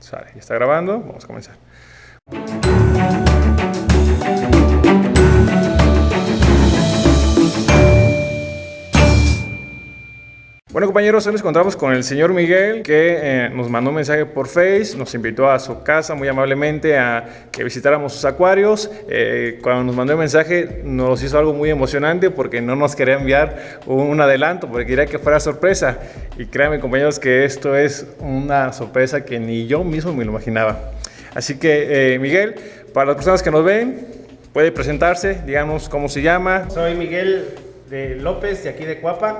Sale, ya está grabando, vamos a comenzar. Bueno, compañeros, hoy nos encontramos con el señor Miguel, que nos mandó un mensaje por Face, nos invitó a su casa muy amablemente a que visitáramos sus acuarios. Cuando nos mandó el mensaje nos hizo algo muy emocionante porque no nos quería enviar un adelanto, porque quería que fuera sorpresa. Y créanme, compañeros, que esto es una sorpresa que ni yo mismo me lo imaginaba. Así que, Miguel, para las personas que nos ven, puede presentarse, díganos cómo se llama. Soy Miguel de López, de aquí de Cuapan,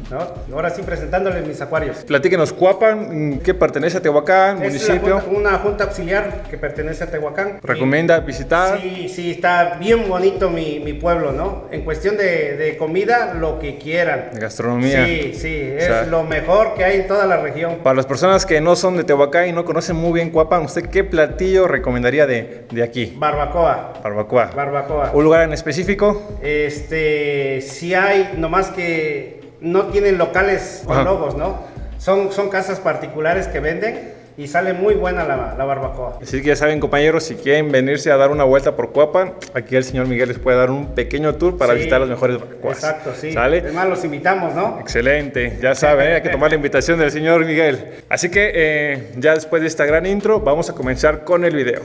¿no? Y ahora sí presentándoles mis acuarios. Platíquenos, Cuapan, ¿qué pertenece a Tehuacán, municipio? Una junta auxiliar que pertenece a Tehuacán. ¿Recomienda visitar? Sí, está bien bonito mi pueblo, ¿no? En cuestión de comida, lo que quieran. De gastronomía. Sí, es lo mejor que hay en toda la región. Para las personas que no son de Tehuacán y no conocen muy bien Cuapan, ¿usted qué platillo recomendaría de aquí? Barbacoa. Barbacoa. ¿Un lugar en específico? Sí hay, nomás que no tienen locales con logos, ¿no? Son casas particulares que venden y sale muy buena la barbacoa. Así que ya saben, compañeros, si quieren venirse a dar una vuelta por Cuapan, aquí el señor Miguel les puede dar un pequeño tour para visitar las mejores barbacoas. Exacto, sí. ¿Sale? Además los invitamos, ¿no? Excelente, ya saben, hay que tomar la invitación del señor Miguel. Así que ya después de esta gran intro, vamos a comenzar con el video.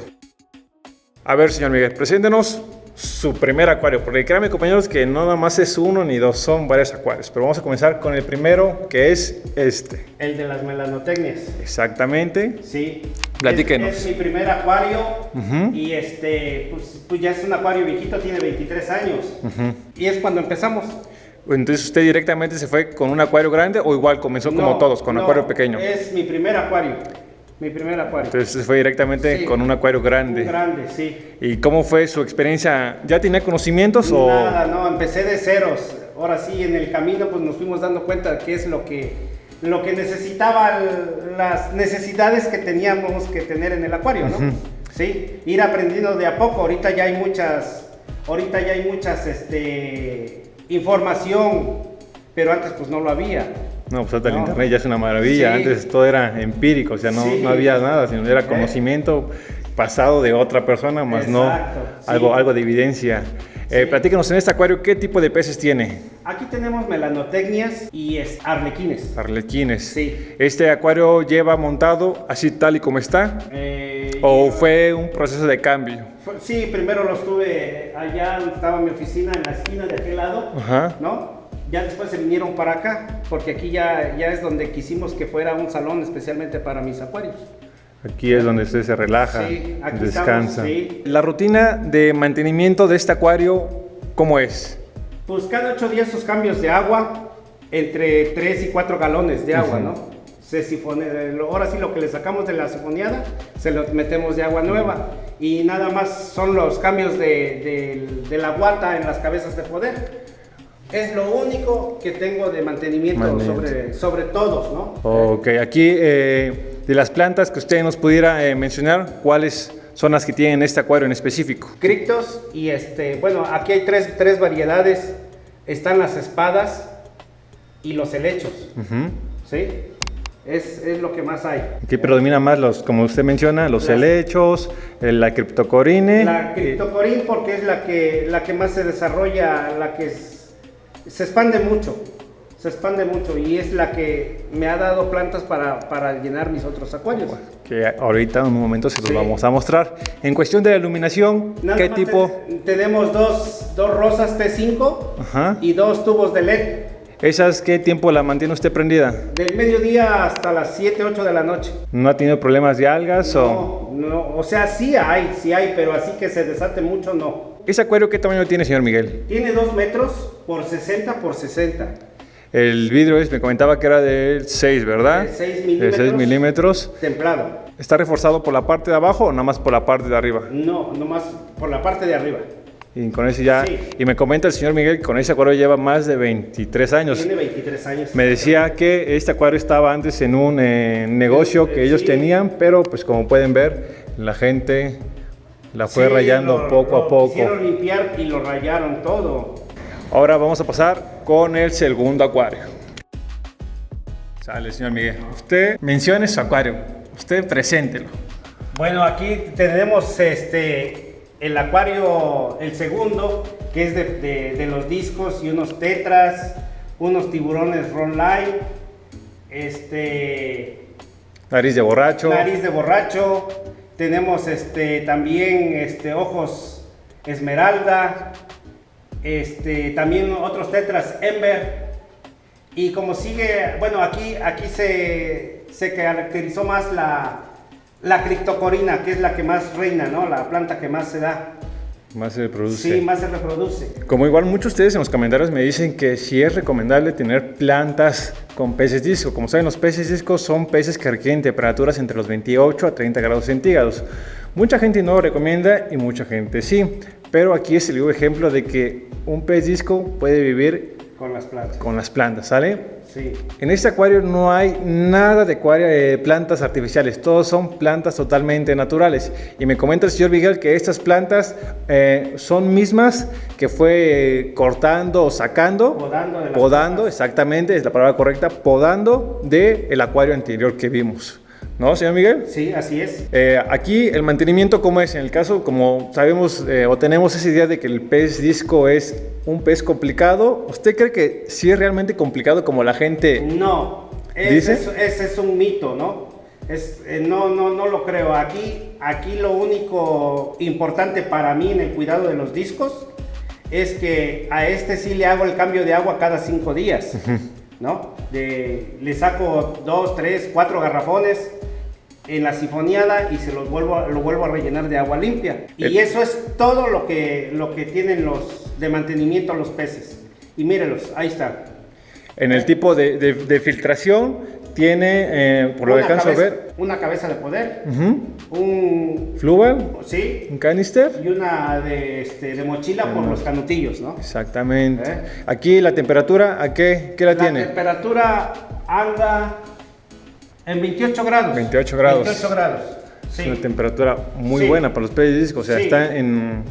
A ver, señor Miguel, preséntenos su primer acuario, porque créanme, compañeros, que no nada más es uno ni dos, son varios acuarios, pero vamos a comenzar con el primero, que es este. El de las melanotecnias. Exactamente. Sí. Platíquenos. Es mi primer acuario y pues ya es un acuario viejito, tiene 23 años y es cuando empezamos. Entonces, ¿usted directamente se fue con un acuario grande o igual comenzó como todos, con acuario pequeño? Es mi primer acuario. Entonces se fue directamente con un acuario grande. Un grande, sí. ¿Y cómo fue su experiencia? ¿Ya tenía conocimientos o...? Nada, no, empecé de ceros. Ahora sí, en el camino pues nos fuimos dando cuenta de qué es lo que necesitaba, las necesidades que teníamos que tener en el acuario, ¿no? Sí, ir aprendiendo de a poco. Ahorita ya hay muchas información, pero antes pues no lo había. No, pues hasta el internet ya es una maravilla. Sí. Antes todo era empírico, o sea, no había nada, sino era conocimiento pasado de otra persona, más algo de evidencia. Platícanos, en este acuario, ¿qué tipo de peces tiene? Aquí tenemos melanotecnias y arlequines. Arlequines. Sí. ¿Este acuario lleva montado así tal y como está? ¿O fue un proceso de cambio? Sí, primero lo estuve allá donde estaba mi oficina, en la esquina de aquel lado, ¿no? Ya después se vinieron para acá, porque aquí ya es donde quisimos que fuera un salón especialmente para mis acuarios. Aquí es donde usted se relaja, aquí descansa. Estamos, La rutina de mantenimiento de este acuario, ¿cómo es? Pues cada 8 días sus cambios de agua, entre 3 y 4 galones de agua, ¿no? Se sifonea, ahora sí lo que le sacamos de la sifoneada, se lo metemos de agua nueva. Y nada más son los cambios de la guata en las cabezas de poder. Es lo único que tengo de mantenimiento sobre todos, ¿no? Ok, aquí de las plantas que usted nos pudiera mencionar, ¿cuáles son las que tienen este acuario en específico? Criptos y bueno, aquí hay tres variedades. Están las espadas y los helechos, ¿sí? Es lo que más hay. Aquí predomina más como usted menciona, los helechos, la criptocorine. La criptocorine porque es la que más se desarrolla, la que se expande mucho y es la que me ha dado plantas para llenar mis otros acuarios. Que ahorita en un momento se los vamos a mostrar. En cuestión de la iluminación, ¿qué tipo? Tenemos dos rosas T5 y 2 tubos de LED. ¿Esas qué tiempo la mantiene usted prendida? Del mediodía hasta las 7, 8 de la noche. ¿No ha tenido problemas de algas? No, o sea, sí hay, pero así que se desate mucho, no. ¿Ese acuario qué tamaño tiene, señor Miguel? Tiene 2 metros por 60 por 60. El vidrio me comentaba que era de 6, ¿verdad? De 6 milímetros. De 6 milímetros. Templado. ¿Está reforzado por la parte de abajo o nada más por la parte de arriba? No, nomás por la parte de arriba. Y con ese ya, y me comenta el señor Miguel que con ese acuario lleva más de 23 años. Tiene 23 años. Me decía que este acuario estaba antes en un negocio que ellos tenían, pero pues como pueden ver, la gente la fue rayando poco a poco. Quisieron limpiar y lo rayaron todo. Ahora vamos a pasar con el segundo acuario. Sale, señor Miguel. Usted menciona su acuario. Usted preséntelo. Bueno, aquí tenemos el acuario, el segundo, que es de los discos y unos tetras, unos tiburones roll line, Nariz de borracho. nariz de borracho, tenemos también ojos esmeralda, también otros tetras ember, y como sigue, bueno, aquí se caracterizó más la criptocorina, que es la que más reina, ¿no? La planta que más se da. Más se reproduce. Sí, más se reproduce. Como igual muchos de ustedes en los comentarios me dicen que sí es recomendable tener plantas con peces disco. Como saben, los peces disco son peces que requieren temperaturas entre los 28 a 30 grados centígrados. Mucha gente no lo recomienda y mucha gente sí. Pero aquí es el vivo ejemplo de que un pez disco puede vivir Con las plantas. con las plantas, ¿sale? Sí. En este acuario no hay nada de plantas artificiales, todos son plantas totalmente naturales. Y me comenta el señor Miguel que estas plantas son mismas que fue cortando o sacando, podando, exactamente, es la palabra correcta, podando del acuario anterior que vimos. ¿No, señor Miguel? Sí, así es. Aquí el mantenimiento, ¿cómo es? En el caso, como sabemos o tenemos esa idea de que el pez disco es un pez complicado, ¿usted cree que sí es realmente complicado como la gente No, dice? ese es un mito, ¿no? No lo creo. Aquí lo único importante para mí en el cuidado de los discos es que a sí le hago el cambio de agua cada 5 días, ¿no? Le saco 2, 3, 4 garrafones en la sifoniada y lo vuelvo a rellenar de agua limpia. Y eso es todo lo que tienen los de mantenimiento los peces. Y mírenlos, ahí está. En el tipo de filtración tiene, por lo que alcanzo a ver, una cabeza de poder, uh-huh, un fluval, sí, un canister y una de mochila por los canutillos, ¿no? Exactamente. Aquí la temperatura, ¿a qué la tiene? La temperatura anda en 28 grados. 28 grados. 28 grados. Sí. Es una temperatura muy Sí. buena para los peces disco, o sea, Sí. está en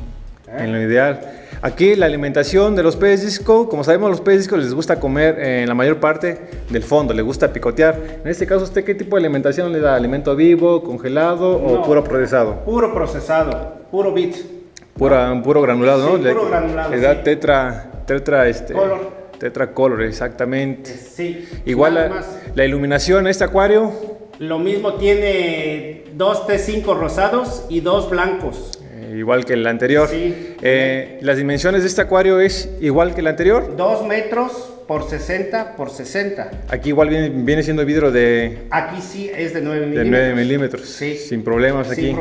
lo ideal. Aquí la alimentación de los peces disco, como sabemos, los peces disco les gusta comer en la mayor parte del fondo, les gusta picotear. En este caso, ¿usted qué tipo de alimentación le da? ¿Alimento vivo, congelado o puro procesado? Puro procesado, puro bit. Puro granulado, Sí, ¿no? puro granulado, Le da sí. Color. Tetra color, exactamente. Sí. Igual Nada más. la iluminación en este acuario, Lo mismo tiene 2 T5 rosados y 2 blancos. igual que el anterior. Sí. Las dimensiones de este acuario es igual que el anterior. 2 metros por 60 por 60. Aquí igual viene siendo vidrio de Aquí sí es de 9 milímetros. 9 milímetros. Sí. Sin problemas aquí.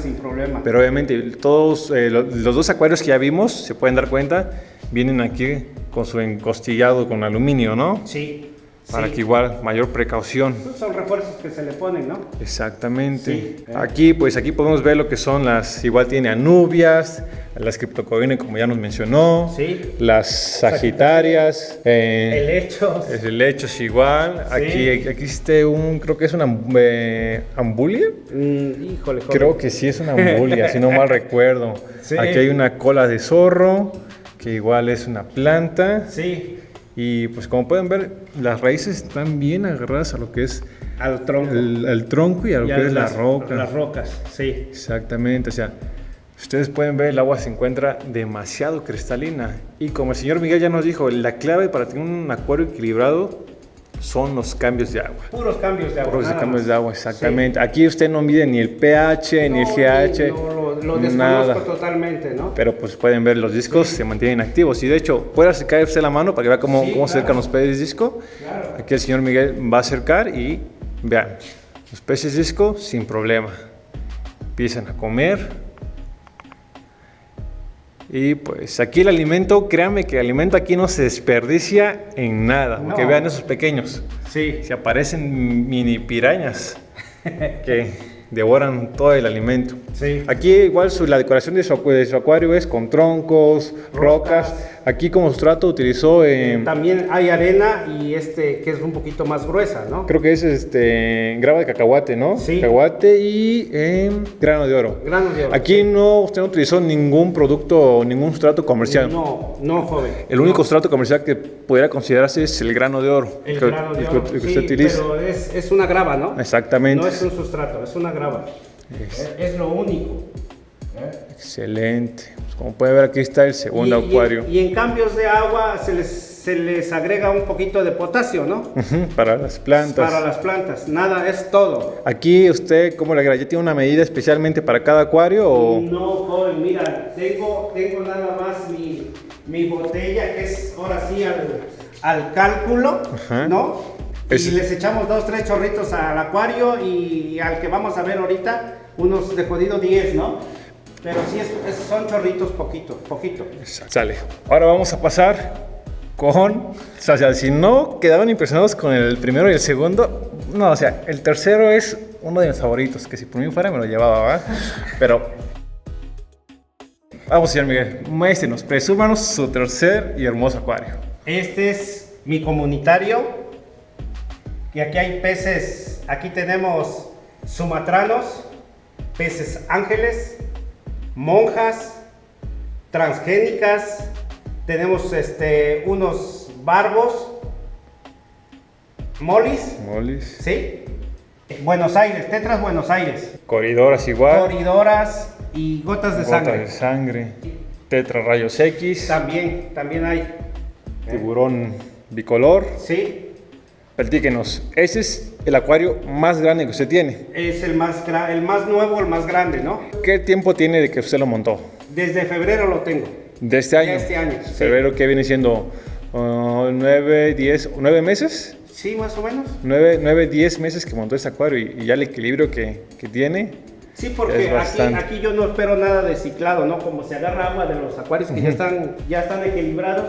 Sin problema. Pero obviamente todos los dos acuarios que ya vimos, se pueden dar cuenta, vienen aquí con su encostillado con aluminio, ¿no? Sí. Para sí. que igual mayor precaución. Son refuerzos que se le ponen, ¿no? Exactamente. Sí. Aquí podemos ver lo que son igual tiene anubias, las criptocoines como ya nos mencionó, Sí. las sagitarias, Helechos. el lecho es igual. Sí. Aquí existe creo que es una ambulia. Híjole, joven. Creo que sí es una ambulia, si no mal recuerdo. Sí. Aquí hay una cola de zorro, que igual es una planta. Sí, Y pues como pueden ver, las raíces están bien agarradas a lo que es al tronco. al tronco y a lo Y que es la las roca. Las rocas, sí. Exactamente, o sea, ustedes pueden ver, el agua se encuentra demasiado cristalina. Y como el señor Miguel ya nos dijo, la clave para tener un acuario equilibrado son los cambios de agua. Puros cambios de agua. Puros nada cambios más. de agua, exactamente. Aquí usted no mide ni el pH, ni el GH, Lo desconozco nada. totalmente, ¿no? Pero pues pueden ver, los discos se mantienen activos. Y de hecho, puede acercar usted la mano para que vea cómo Sí, se acercan claro. los peces disco. Claro. Aquí el señor Miguel va a acercar y vean, los peces disco sin problema. Empiezan a comer. Y pues aquí el alimento, créanme que el alimento aquí no se desperdicia en nada. Porque No. vean esos pequeños. Sí. Se aparecen mini pirañas que devoran todo el alimento. Sí. Aquí igual la decoración de su acuario es con troncos, rocas, Aquí como sustrato utilizó, También hay arena y que es un poquito más gruesa, ¿no? creo que es grava de cacahuate, ¿no? Sí. Cacahuate y grano de oro. Grano de oro. Aquí usted no utilizó ningún producto, ningún sustrato comercial. No, no, joven. El único sustrato comercial que pudiera considerarse es el grano de oro. El que- grano de oro, que sí, usted utiliza. pero es una grava, ¿no? Exactamente. No es un sustrato, es una grava. Es lo único. Excelente. Pues como puede ver, aquí está el segundo acuario. Y en cambios de agua se les agrega un poquito de potasio, ¿no? Ujú, para las plantas. Para las plantas, nada, es todo. Aquí usted, ¿cómo le agrega? ¿Ya tiene una medida especialmente para cada acuario o...? No, joven, mira, tengo nada más mi botella, que es ahora sí al cálculo, Ajá. ¿no? Es- Y les echamos 2, 3 chorritos al acuario y al que vamos a ver ahorita, unos de jodido 10, ¿no? Pero sí, son chorritos poquito. Sale. Ahora vamos a pasar con... O sea, si no quedaron impresionados con el primero y el segundo, no, o sea, el tercero es uno de mis favoritos, que si por mí fuera me lo llevaba, ¿verdad? Pero... Vamos, señor Miguel, muéstrenos, presúmanos su tercer y hermoso acuario. Este es mi comunitario. Y aquí hay peces, aquí tenemos sumatranos, peces ángeles, monjas, transgénicas, tenemos unos barbos, molis, Molis. ¿sí? Buenos Aires, tetras Buenos Aires, Coridoras igual. coridoras y gotas de Gotas sangre. de sangre. Tetra rayos X. También hay, Tiburón bicolor. ¿sí? Platíquenos, ese es el acuario más grande que usted tiene. Es el más nuevo, el más grande, ¿no? ¿Qué tiempo tiene de que usted lo montó? Desde febrero lo tengo. ¿De este año? De este año, sí. Febrero, que viene siendo 9, 10, 9 meses. Sí, más o menos. 9, 10 meses que montó este acuario y ya el equilibrio que tiene. Sí, Es porque bastante. aquí yo no espero nada de ciclado, ¿no? Como se agarra agua de los acuarios que ya están equilibrados,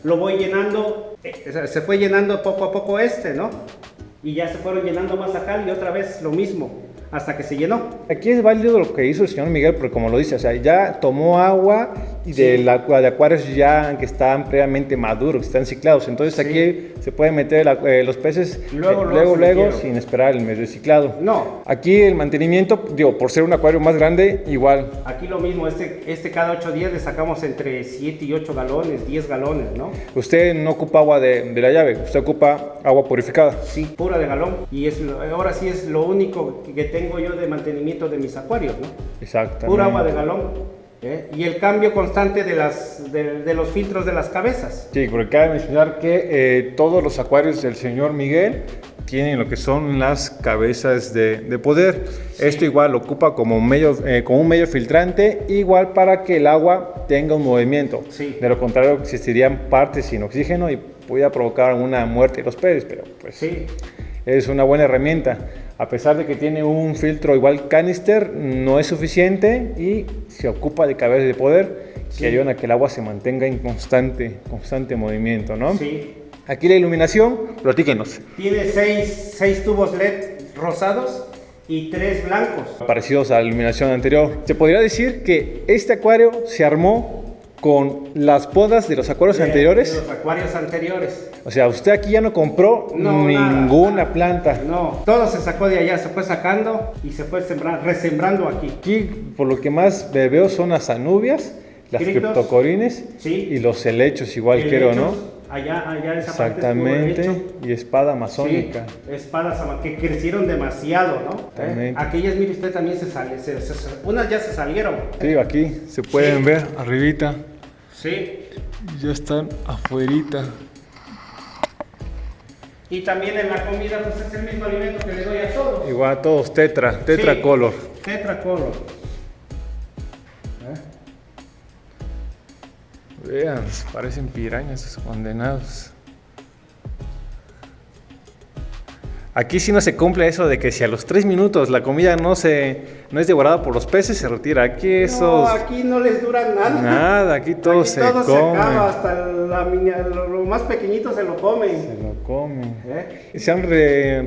lo voy llenando, se fue llenando poco a poco ¿no? Y ya se fueron llenando más acá y otra vez lo mismo, hasta que se llenó. Aquí es válido lo que hizo el señor Miguel, porque como lo dice, o sea, ya tomó agua y Sí. de acuarios ya que están previamente maduros, que están ciclados. Entonces Sí. aquí se puede meter los peces Luego luego, se metieron. sin esperar el mes de ciclado. No. Aquí el mantenimiento, digo, por ser un acuario más grande, igual. Aquí lo mismo, cada 8 días le sacamos entre 7 y 8 galones, 10 galones, ¿no? Usted no ocupa agua de la llave, usted ocupa agua purificada. Sí, pura de galón. Y ahora sí es lo único que tengo yo de mantenimiento de mis acuarios, ¿no? Exactamente. Pura agua de galón. Y el cambio constante de los filtros de las cabezas. Sí, porque cabe mencionar que todos los acuarios del señor Miguel tienen lo que son las cabezas de poder. Sí. Esto igual lo ocupa como un medio filtrante, igual para que el agua tenga un movimiento. Sí. De lo contrario, existirían partes sin oxígeno y pudiera provocar una muerte de los peces, pero pues Sí, es una buena herramienta. A pesar de que tiene un filtro igual canister, no es suficiente y se ocupa de cabezas de poder Sí. que ayudan a que el agua se mantenga en constante movimiento, ¿no? sí. Aquí la iluminación, platíquenos. Tiene 6 tubos LED rosados y 3 blancos. Parecidos a la iluminación anterior. Se podría decir que este acuario se armó con las podas de los acuarios anteriores. De los acuarios anteriores. O sea, usted aquí ya no compró No, ninguna nada. planta. No, todo se sacó de allá, se fue sacando y se fue resembrando aquí. Aquí, por lo que más veo, son las anubias, las Criptos. criptocorines Sí. y los helechos, igual quiero, ¿no? Allá esa Exactamente. parte es puro helecho. Y espada Sí, amazónica. espadas que crecieron demasiado, ¿no? Exactamente. Aquellas, mire usted, también se salen. Unas ya se salieron. Sí, aquí se pueden Sí. ver arribita. Sí. Ya están afuerita. Y también en la comida, pues es el mismo alimento que le doy a todos. Igual a todos, tetra Sí, color. Tetracolor. Vean, parecen pirañas esos condenados. Aquí sí no se cumple eso de que si a los 3 minutos la comida no es devorada por los peces, se retira. Aquí esos... No, aquí no les dura nada. Nada, aquí todo Aquí se todo se come. acaba, hasta lo más pequeñito se lo comen. Se lo comen. ¿Eh? ¿Se han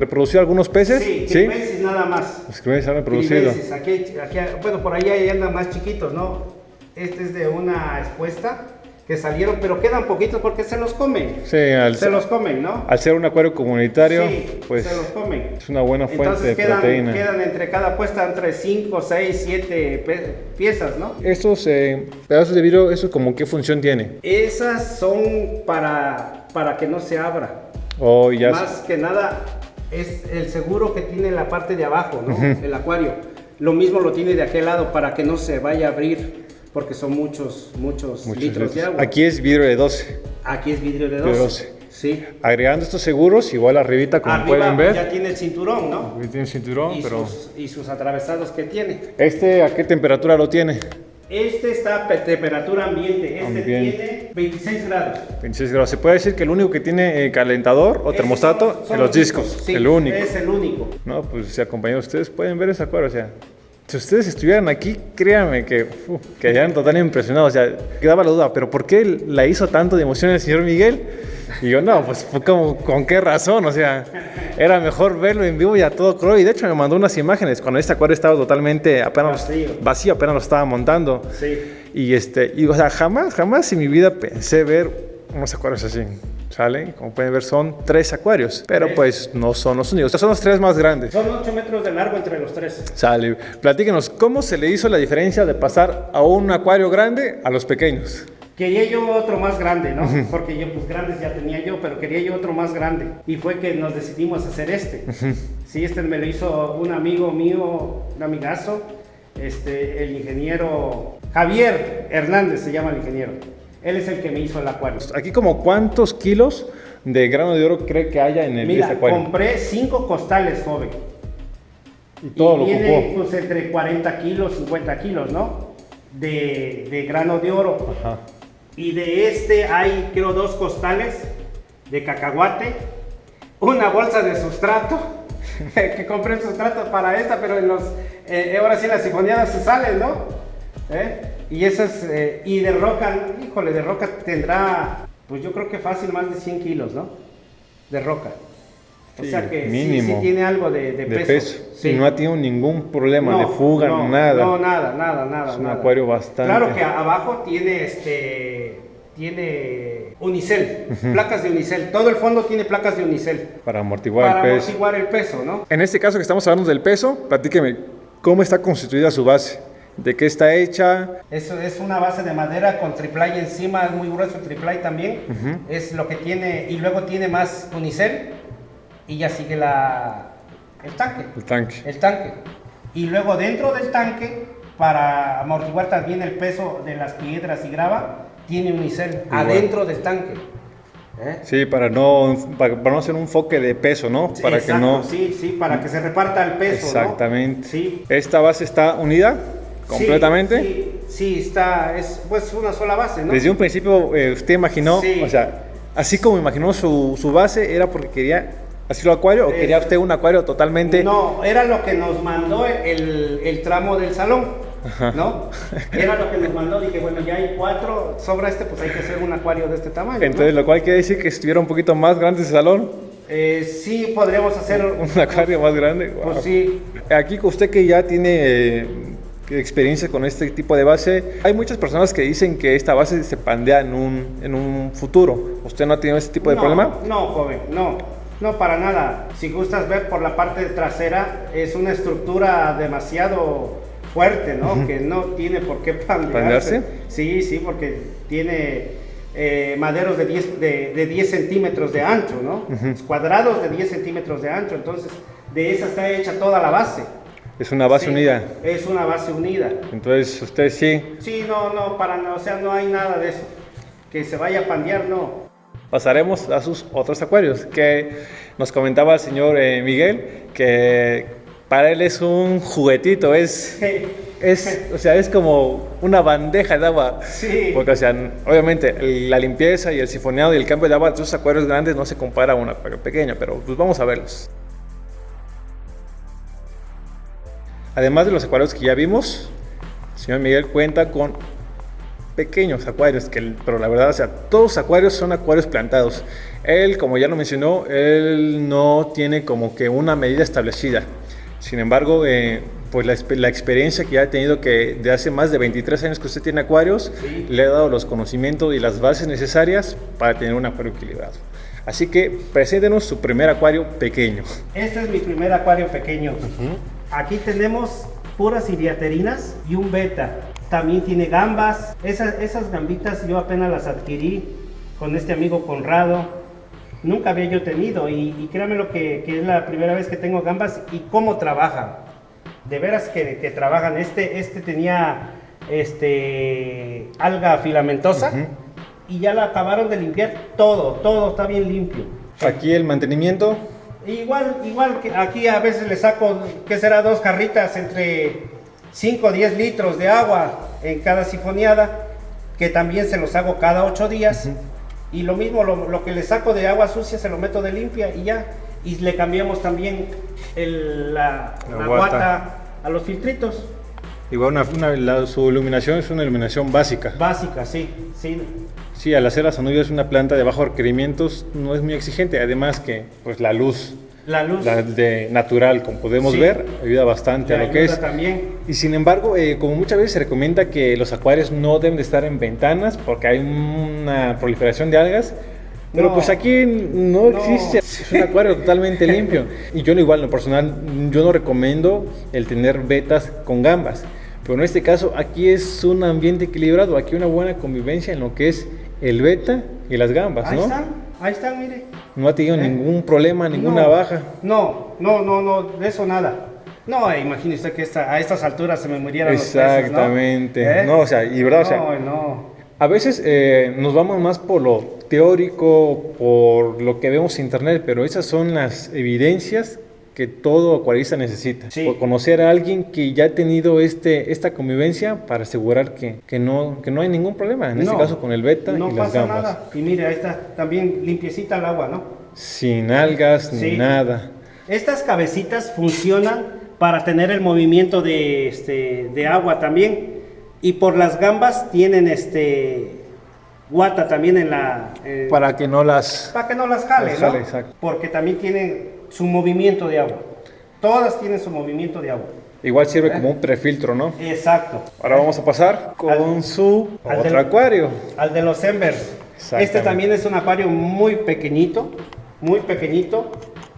reproducido algunos peces? Sí, crimesis nada más. Los que se han reproducido. Crimesis, aquí, bueno, por ahí andan más chiquitos, ¿no? Este es de una expuesta que salieron, pero quedan poquitos porque se los comen. Sí, Se los comen, ¿no? al ser un acuario comunitario, Sí, pues se los comen. es una buena fuente Entonces de proteína. quedan entre cada puesta entre 5, 6, 7 piezas, ¿no? Estos pedazos de vidrio, ¿eso como qué función tiene? Esas son para que no se abra. Oh, ya. Más que nada es el seguro que tiene la parte de abajo, ¿no? El acuario. Lo mismo lo tiene de aquel lado para que no se vaya a abrir, porque son muchos litros de agua. Aquí es vidrio de 12. Aquí es vidrio de De 12. 12. Sí. Agregando estos seguros, igual arribita, como Arriba pueden ver. ya tiene el cinturón, ¿no? Aquí tiene cinturón, pero... Y sus atravesados que tiene. ¿A qué temperatura lo tiene? Este está a temperatura ambiente. Este Ambiente. tiene 26 grados. 26 grados. Se puede decir que el único que tiene calentador o termostato Son en los discos. Sí, el único. es el único. No, pues, o sea, compañeros, ustedes pueden ver ese acuario, o sea... Si ustedes estuvieran aquí, créanme que quedarían totalmente impresionados. O sea, quedaba la duda, ¿pero por qué la hizo tanto de emoción el señor Miguel? Y yo, no, pues ¿con qué razón? O sea, era mejor verlo en vivo y a todo color. Y de hecho me mandó unas imágenes cuando este acuario estaba totalmente vacío, apenas lo estaba montando. Sí. Y o sea, jamás en mi vida pensé ver unos acuarios así. ¿Sale? Como pueden ver, son 3 acuarios, pero pues no son los únicos, son los 3 más grandes. Son 8 metros de largo entre los 3. Sale. Platíquenos, ¿cómo se le hizo la diferencia de pasar a un acuario grande a los pequeños? Quería yo otro más grande, ¿no? Porque yo, pues grandes ya tenía yo, pero quería yo otro más grande. Y fue que nos decidimos hacer este. Sí, este me lo hizo un amigo mío, un amigazo, el ingeniero Javier Hernández se llama el ingeniero. Él es el que me hizo el acuario. Aquí como ¿cuántos kilos de grano de oro cree que haya en Mira, este acuario? compré 5 costales, joven. Y todo lo viene, ocupó. pues entre 40 kilos, 50 kilos, ¿no? De grano de oro. Ajá. Y de hay, creo, 2 costales de cacahuate, una bolsa de sustrato, que compré el sustrato para esta, pero ahora sí las sifoneadas se salen, ¿no? Y esas, y de roca, híjole, de roca tendrá, pues yo creo que fácil más de 100 kilos, ¿no? De roca. Sí, o sea que mínimo, sí tiene algo de peso. Sí. Y no ha tenido ningún problema de fuga, nada. No, nada. Es un acuario bastante... Claro que abajo tiene unicel, placas de unicel. Todo el fondo tiene placas de unicel. Para amortiguar el peso. Para amortiguar el peso, ¿no? En este caso que estamos hablando del peso, platíqueme, ¿cómo está constituida su base? ¿De qué está hecha? Eso es una base de madera con triplay encima, es muy grueso el triplay también. Es lo que tiene, y luego tiene más unicel y ya sigue el tanque. El tanque. Y luego dentro del tanque, para amortiguar también el peso de las piedras y grava, tiene unicel adentro del tanque. Sí, para no hacer un foque de peso, ¿no? Para exacto, que no... Sí, para que se reparta el peso, exactamente. ¿no? Sí. ¿Esta base está unida completamente? Sí, es pues una sola base, ¿no? Desde un principio usted imaginó, o sea, así como imaginó su base, ¿era porque quería así lo acuario o quería usted un acuario totalmente...? No, era lo que nos mandó el tramo del salón, ¿no? Era lo que nos mandó, dije, bueno, ya hay 4, sobra pues hay que hacer un acuario de este tamaño, entonces, ¿no? Lo cual quiere decir que si estuviera un poquito más grande ese salón... sí, podríamos hacer... un acuario más grande. Wow. Pues sí. Aquí usted que ya tiene... experiencia con este tipo de base. Hay muchas personas que dicen que esta base se pandea en un futuro. ¿Usted no ha tenido ese tipo de problema? No, joven, no para nada. Si gustas ver por la parte trasera, es una estructura demasiado fuerte, ¿no? Que no tiene por qué pandearse. Sí, porque tiene maderos de 10 centímetros de ancho, ¿no? Cuadrados de 10 centímetros de ancho. Entonces, de esa está hecha toda la base. Es una base unida. Es una base unida. Entonces, usted sí. Sí, o sea, no hay nada de eso. Que se vaya a pandear, no. Pasaremos a sus otros acuarios, que nos comentaba el señor Miguel, que para él es un juguetito, o sea, es como una bandeja de agua. Sí. Porque, o sea, obviamente, la limpieza y el sifoneado y el cambio de agua de esos acuarios grandes no se compara a un acuario pequeño, pero pues vamos a verlos. Además de los acuarios que ya vimos, el señor Miguel cuenta con pequeños acuarios, pero la verdad, o sea, todos los acuarios son acuarios plantados. Él, como ya lo mencionó, él no tiene como que una medida establecida. Sin embargo, pues la experiencia que ya ha tenido, que de hace más de 23 años que usted tiene acuarios, Sí. le ha dado los conocimientos y las bases necesarias para tener un acuario equilibrado. Así que preséntenos su primer acuario pequeño. Este es mi primer acuario pequeño. Aquí tenemos puras iriaterinas y un beta. También tiene gambas. Esas gambitas yo apenas las adquirí con este amigo Conrado. Nunca había yo tenido y créanme lo que es la primera vez que tengo gambas y cómo trabajan. De veras que trabajan. Este tenía alga filamentosa y ya la acabaron de limpiar todo está bien limpio. Aquí el mantenimiento. Igual que aquí a veces le saco, ¿qué será? 2 jarritas entre 5 o 10 litros de agua en cada sifoneada, que también se los hago cada 8 días. Y lo mismo, lo que le saco de agua sucia se lo meto de limpia y ya. Y le cambiamos también la guata a los filtritos. Igual su iluminación es una iluminación básica. Básica, sí. Sí, al hacer las anubias una planta de bajos requerimientos no es muy exigente. Además que pues la luz de natural, como podemos ver, ayuda bastante a lo que es. También. Y sin embargo, como muchas veces se recomienda que los acuarios no deben de estar en ventanas porque hay una proliferación de algas. Pero pues aquí no existe, es un acuario totalmente limpio. Y yo igual, en lo personal, yo no recomiendo el tener vetas con gambas. Pero en este caso, aquí es un ambiente equilibrado, aquí una buena convivencia en lo que es el beta y las gambas, ¿no? Ahí están, mire. No ha tenido ningún problema, ninguna baja. No, de eso nada. No, imagínese que a estas alturas se me murieran los peces, ¿no? Exactamente. No, o sea, y verdad, a veces nos vamos más por lo teórico, por lo que vemos en internet, pero esas son las evidencias que todo acuarista necesita. Sí. Por conocer a alguien que ya ha tenido esta convivencia para asegurar que no hay ningún problema, en este caso con el beta y las gambas. No pasa nada. Y mire, ahí está también limpiecita el agua, ¿no? Sin algas ni nada. Estas cabecitas funcionan para tener el movimiento de agua también. Y por las gambas tienen guata también en la... para que no las jale, ¿no? Exacto. Porque también tienen su movimiento de agua. Todas tienen su movimiento de agua. Igual sirve como un prefiltro, ¿no? Exacto. Ahora vamos a pasar con su otro acuario. Al de los embers. Este también es un acuario muy pequeñito,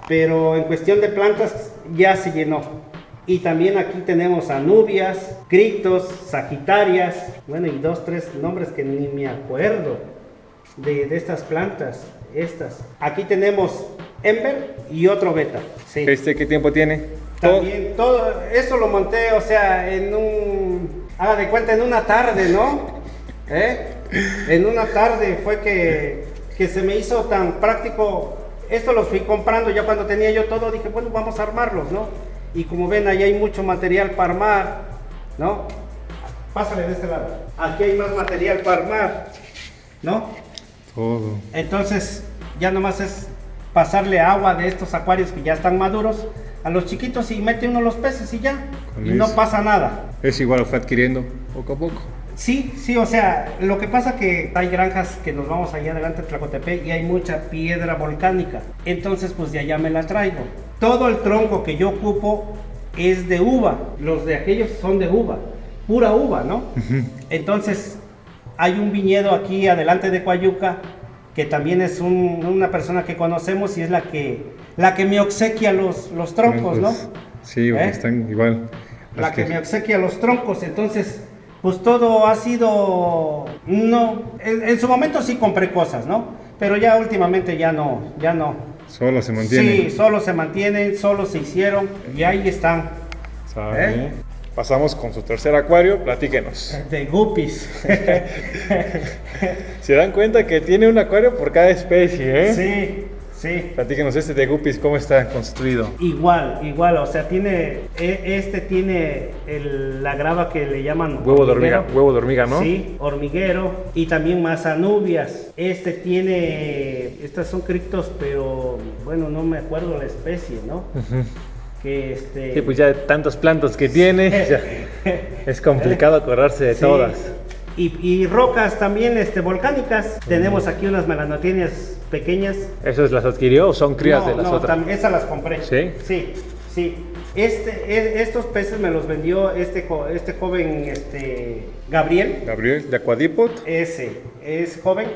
pero en cuestión de plantas ya se llenó. Y también aquí tenemos anubias, criptos, sagitarias, bueno, y 2, 3 nombres que ni me acuerdo de estas plantas, estas. Aquí tenemos ember y otro beta. Sí. ¿Qué tiempo tiene? También todo, eso lo monté, o sea, haga de cuenta, en una tarde, ¿no? En una tarde fue que se me hizo tan práctico. Esto lo fui comprando ya cuando tenía yo todo, dije, bueno, vamos a armarlos, ¿no? Y como ven, ahí hay mucho material para armar, ¿no? Pásale de este lado. Aquí hay más material para armar, ¿no? Todo. Entonces, ya nomás es pasarle agua de estos acuarios que ya están maduros a los chiquitos y mete uno los peces y ya. Y no pasa nada. Es igual, lo fue adquiriendo poco a poco. Sí, o sea, lo que pasa que hay granjas que nos vamos allá adelante en Tlacotepec y hay mucha piedra volcánica. Entonces, pues de allá me la traigo. Todo el tronco que yo ocupo es de uva. Los de aquellos son de uva, pura uva, ¿no? Entonces, hay un viñedo aquí adelante de Coayuca que también es una persona que conocemos y es la que me obsequia los troncos, ¿no? Sí, están igual. La que me obsequia los troncos, entonces... Pues todo ha sido, no, en su momento sí compré cosas, ¿no? Pero ya últimamente ya no. Solo se mantienen. Sí, solo se mantienen, solo se hicieron y ahí están. Pasamos con su tercer acuario, platíquenos. De guppies. Se dan cuenta que tiene un acuario por cada especie, Sí. Platíquenos de guppies, ¿cómo está construido? Igual, o sea, tiene la grava que le llaman huevo de hormiga, ¿no? Sí, hormiguero y también más anubias. Estas son criptos, pero bueno, no me acuerdo la especie, ¿no? Sí, pues ya tantas plantas que tiene, es complicado acordarse de todas. Y rocas también volcánicas. Tenemos aquí unas melanotenias pequeñas. ¿Esas las adquirió o son crías de las otras? Esas las compré. ¿Sí? Sí. Estos peces me los vendió este joven, Gabriel. Gabriel, de Aquadipot. Ese es joven,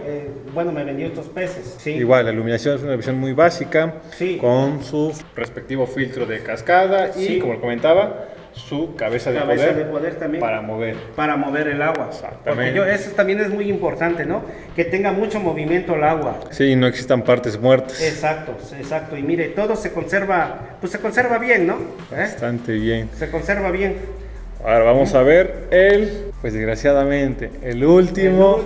bueno, me vendió estos peces. Sí. Igual, la iluminación es una visión muy básica, Sí. con su respectivo filtro de cascada y, Sí. como lo comentaba, su cabeza de poder también. para mover. Para mover el agua. Exactamente. Porque eso también es muy importante, ¿no? Que tenga mucho movimiento el agua. Sí, no existan partes muertas. Exacto, exacto. Y mire, todo se conserva, pues se conserva bien, ¿no? Bastante bien. Se conserva bien. Ahora vamos a ver pues desgraciadamente, el último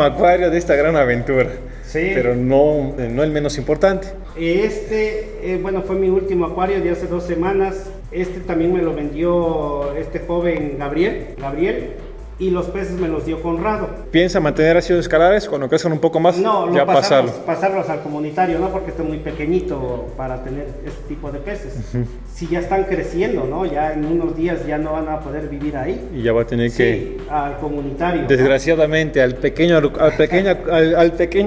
acuario de esta gran aventura. Sí. Pero no el menos importante. Bueno, fue mi último acuario de hace 2 semanas. También me lo vendió este joven Gabriel, y los peces me los dio Conrado. ¿Piensa mantener ácidos escalares cuando crezcan un poco más? No, ya pasarlos al comunitario, ¿no? Porque estoy muy pequeñito para tener este tipo de peces. Si ya están creciendo, ¿no? Ya en unos días ya no van a poder vivir ahí. Y ya va a tener que... al comunitario. Desgraciadamente, al pequeño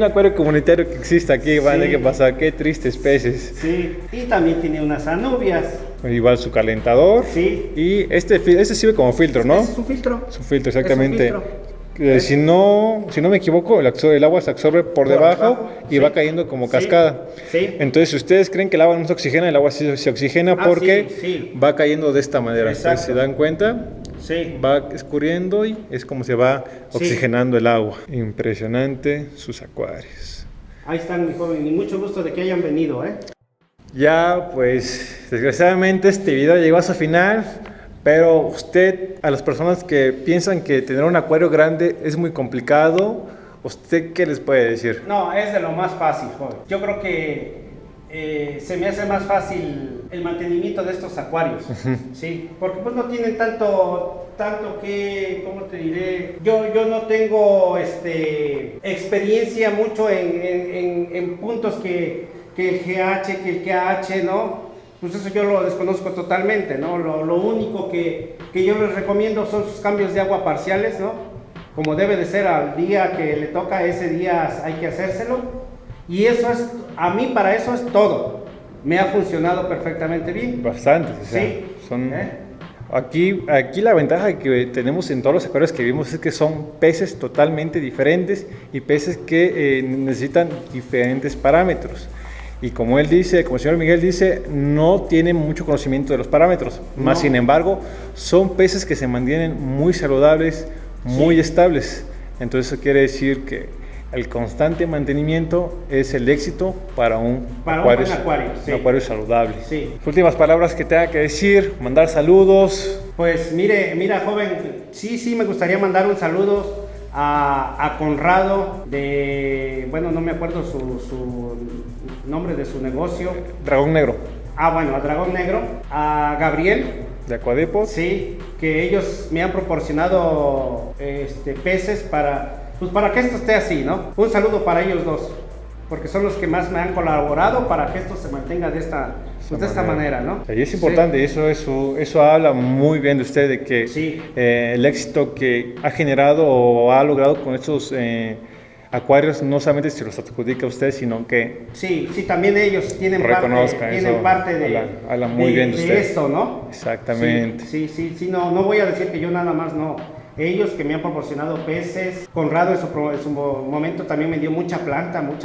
acuario comunitario que existe aquí van a tener que pasar. Qué tristes peces. Sí, y también tiene unas anubias. Igual su calentador. Sí. Y este sirve como filtro, ¿no? Es un filtro. Es un filtro, exactamente. Es un filtro. Si no me equivoco, el agua se absorbe por debajo y sí. va cayendo como cascada. Sí. Entonces, si ustedes creen que el agua no se oxigena, el agua sí se oxigena porque sí. va cayendo de esta manera. Exacto. Entonces, si dan cuenta, Sí. va escurriendo y es como se va oxigenando el agua. Impresionante sus acuarios. Ahí están, mi joven, y mucho gusto de que hayan venido, ¿eh? Ya, pues, desgraciadamente este video llegó a su final, pero usted, a las personas que piensan que tener un acuario grande es muy complicado, ¿usted qué les puede decir? No, es de lo más fácil, joven. Yo creo que se me hace más fácil el mantenimiento de estos acuarios, ¿sí? Porque pues no tienen tanto que, ¿cómo te diré? Yo no tengo experiencia mucho en puntos que el GH, que el KH, ¿no? Pues eso yo lo desconozco totalmente, ¿no? Lo único que yo les recomiendo son sus cambios de agua parciales, ¿no? Como debe de ser al día que le toca, ese día hay que hacérselo. Y eso es, a mí para eso es todo. Me ha funcionado perfectamente bien. Bastante, o sea, Sí. Aquí la ventaja que tenemos en todos los acuarios que vimos es que son peces totalmente diferentes y peces que necesitan diferentes parámetros. Y como él dice, como el señor Miguel dice, no tiene mucho conocimiento de los parámetros. Más sin embargo, son peces que se mantienen muy saludables, muy estables. Entonces eso quiere decir que el constante mantenimiento es el éxito para un acuario saludable. Sí. Últimas palabras que tenga que decir, mandar saludos. Pues mira joven, sí me gustaría mandar un saludo a Conrado bueno, no me acuerdo su nombre de su negocio. Dragón Negro. Bueno, a Dragón Negro, a Gabriel. De Aquadipot. Sí, que ellos me han proporcionado peces para que esto esté así, ¿no? Un saludo para ellos dos, porque son los que más me han colaborado para que esto se mantenga de esta manera, ¿no? Y es importante, eso habla muy bien de usted, de que el éxito que ha generado o ha logrado con estos acuarios no solamente se los adjudica a usted, sino que sí, también ellos tienen parte de habla muy bien de usted. Esto, ¿no? Exactamente. Sí, no voy a decir que yo nada más no. Ellos que me han proporcionado peces, Conrado en su momento también me dio mucha planta, ¿no?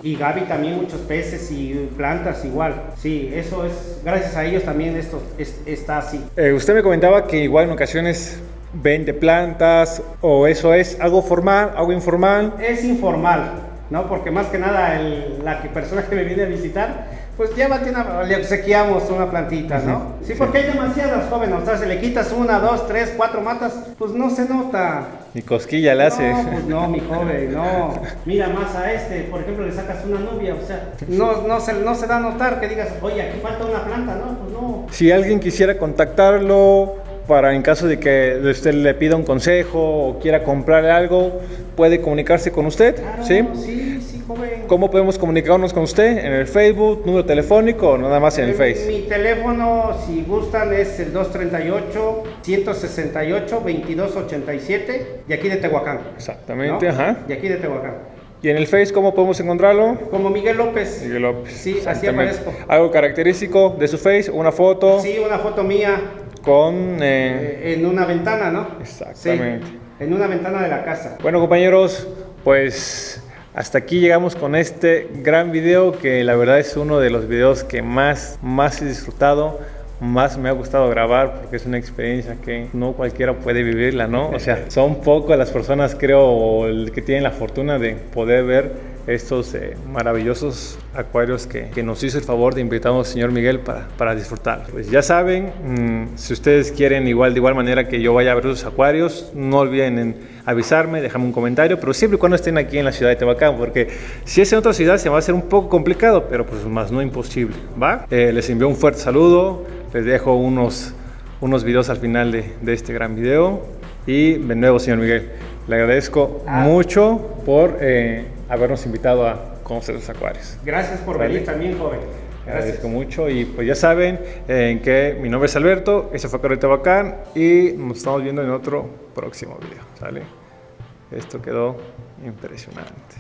Y Gaby también muchos peces y plantas igual. Sí, eso es, gracias a ellos también esto está así. Usted me comentaba que igual en ocasiones vende plantas, o eso es algo formal, algo informal. Es informal, ¿no? Porque más que nada la persona que me viene a visitar, pues le obsequiamos una plantita, ¿no? Sí, porque hay demasiadas jóvenes, o sea, si le quitas 1, 2, 3, 4 matas, pues no se nota. Ni cosquilla le hace. No, pues no, mi joven, no. Mira más a por ejemplo, le sacas una nubia, o sea, no se da a notar que digas, oye, aquí falta una planta, ¿no? Pues no. Si alguien quisiera contactarlo para en caso de que usted le pida un consejo o quiera comprarle algo, puede comunicarse con usted, claro, ¿sí? Sí, joven. ¿Cómo podemos comunicarnos con usted? ¿En el Facebook, número telefónico o nada más en el Face? Mi teléfono, si gustan, es el 238-168-2287 de aquí de Tehuacán. Exactamente, ¿no? ajá. De aquí de Tehuacán. ¿Y en el Face cómo podemos encontrarlo? Como Miguel López. Miguel López. Sí, así Exactamente. aparezco. ¿Algo característico de su Face? ¿Una foto? Sí, una foto mía Con... en una ventana, ¿no? Exactamente. Sí, en una ventana de la casa. Bueno, compañeros, pues hasta aquí llegamos con este gran video, que la verdad es uno de los videos que más he disfrutado, más me ha gustado grabar, porque es una experiencia que no cualquiera puede vivirla, ¿no? O sea, son pocas las personas, creo, que tienen la fortuna de poder ver estos maravillosos acuarios que nos hizo el favor de invitarnos el señor Miguel para disfrutar. Pues ya saben, si ustedes quieren de igual manera que yo vaya a ver sus acuarios, no olviden en avisarme, déjame un comentario, pero siempre y cuando estén aquí en la ciudad de Tehuacán, porque si es en otra ciudad se va a hacer un poco complicado, pero pues más no imposible, ¿va? Les envío un fuerte saludo, les dejo unos videos al final de este gran video, y de nuevo, señor Miguel, le agradezco mucho por habernos invitado a conocer los acuarios. Gracias por ¿Vale? venir también, joven. Gracias. Agradezco mucho, y pues ya saben que mi nombre es Alberto, eso fue Acuario Tehuacán, y nos estamos viendo en otro próximo video, ¿sale? Esto quedó impresionante.